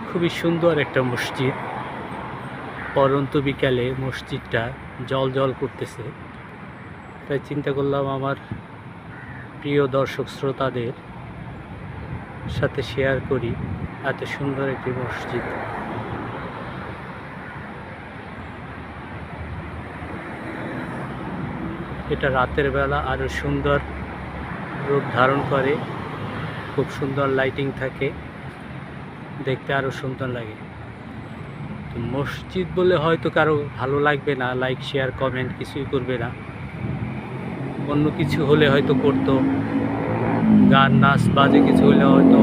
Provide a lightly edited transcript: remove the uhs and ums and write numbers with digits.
খুবই সুন্দর একটা মসজিদ। পরন্ত বিকালে মসজিদটা জ্বল করতেছে। তাই চিন্তা করলাম আমার প্রিয় দর্শক শ্রোতাদের সাথে শেয়ার করি এত সুন্দর একটি মসজিদ। এটা রাতের বেলা আরো সুন্দর রূপ ধারণ করে। খুব সুন্দর লাইটিং থাকে, দেখতে আরো সুন্দর লাগে। তো মসজিদ বলে হয়তো কারো ভালো লাগবে না, লাইক শেয়ার কমেন্ট কিছুই করবে না। অন্য কিছু হলে হয়তো করতো, গান নাচ বাজে কিছু হলে হয়তো